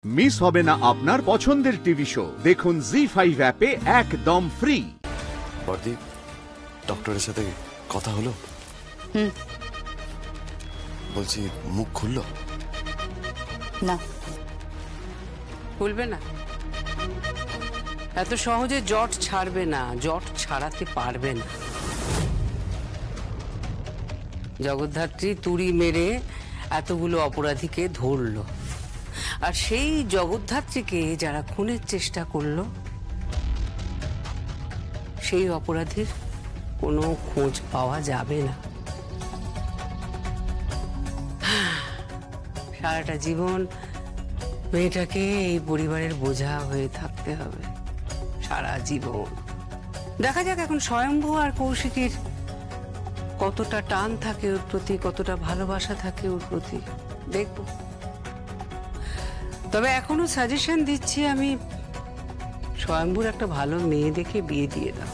Miss হবে না আপনার পছন্দের টিভি শো। দেখুন জি5 অ্যাপে একদম ফ্রি। বর্দি, ডক্টরের সাথে কথা হলো? বলছি মুখ খুললো? না, খুলবে না। এত সহজে জট ছাড়বে না, জট ছাড়াতে পারবে না। জগদ্ধাত্রী তুড়ি মেরে এতগুলো অপরাধীকে ধরলো, আর সেই জগদ্ধাত্রীকে যারা খুনের চেষ্টা করলো সেই অপরাধীর কোনো খোঁজ পাওয়া যাবে না। সারাটা জীবন মেয়েটাকে এই পরিবারের বোঝা হয়ে থাকতে হবে, সারা জীবন। দেখা যাক এখন স্বয়ম্ভু আর কৌশিকীর কতটা টান থাকে ওর প্রতি, কতটা ভালোবাসা থাকে ওর প্রতি, দেখব। তবে এখনো সাজেশন দিচ্ছি আমি, স্বয়ম্ভুর একটা ভালো মেয়ে দেখে বিয়ে দিয়ে দাও।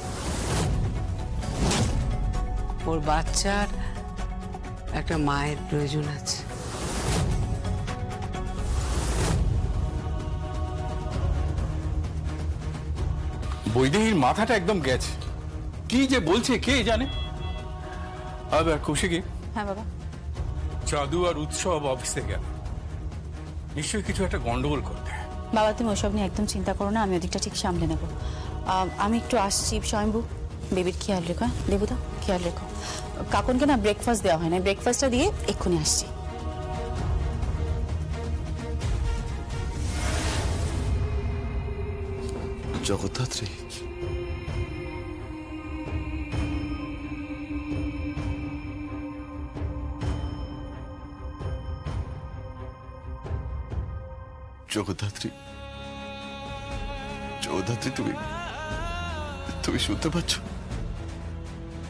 ওর বাচ্চার একটা মায়ের প্রয়োজন আছে। বৈদেহীর মাথাটা একদম গেছে, কি যে বলছে কে জানে। আর কৌশিকী, হ্যাঁ বাবা। চাঁদু আর উৎসব অফিসে গেল, নিশ্চয়ই কিছু একটা গন্ডগোল করতে। বাবা তুমি ওসব নিয়ে একদম চিন্তা করো না, আমি ওদিকটা ঠিক সামলে নেব। আমি একটু আসছি। স্বয়ম্ভু, বেবির খেয়াল রেখো। দেবু দাও, খেয়াল রেখো। কাকুনকে না ব্রেকফাস্ট দেওয়া হয় না, ব্রেকফাস্টটা দিয়ে এক্ষুনি আসছি। জগদ্ধাত্রী, জগদ্ধাত্রী, জগদ্ধাত্রী, তুমি শুনতে পাচ্ছ?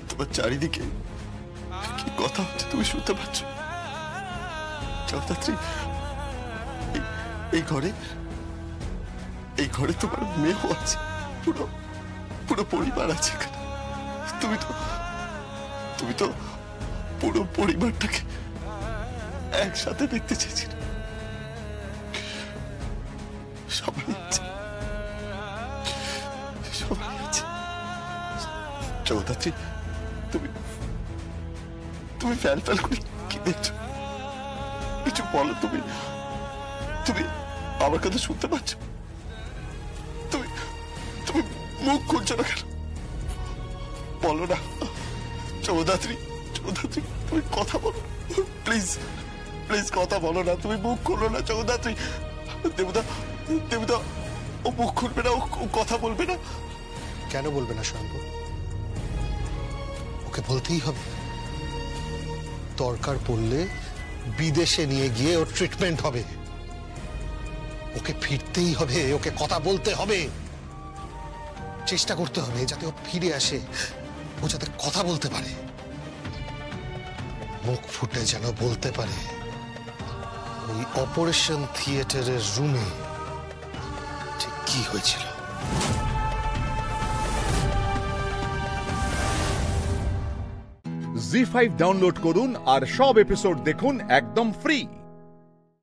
তোমার চারিদিকে কি কথা হচ্ছে তুমি শুনতে পাচ্ছ? জগদ্ধাত্রী, এই ঘরে তোমার মেয়েও আছে, পুরো পরিবার আছে এখানে। তুমি তো পুরো পরিবারটাকে একসাথে দেখতে চেয়েছিলে। সবাই আছে। জগদ্ধাত্রী, তুমি ফ্যাল করে কি দেখছো? কিছু বলো। তুমি আমার কথা শুনতে পাচ্ছ? তুমি মুখ খুলছো না কেন? বলো না। জগদ্ধাত্রী, তুমি কথা বলো প্লিজ, কথা বলো না। তুমি মুখ খোলো না জগদ্ধাত্রী। দেবুদা ও মুখ খুলবে না, ও কথা বলবে না। কেন বলবে না স্বয়ম্ভু? ওকে বলতেই হবে। দরকার পড়লে বিদেশে নিয়ে গিয়ে ওর ট্রিটমেন্ট হবে। ওকে ফিরতেই হবে, ওকে কথা বলতে হবে, চেষ্টা করতে হবে যাতে ও ফিরে আসে, ও যাতে কথা বলতে পারে, মুখ ফুটে যেন বলতে পারে ওই অপারেশন থিয়েটারের রুমে ঠিক কি হয়েছিল। জি5 ডাউনলোড করুন আর সব এপিসোড দেখুন একদম ফ্রি।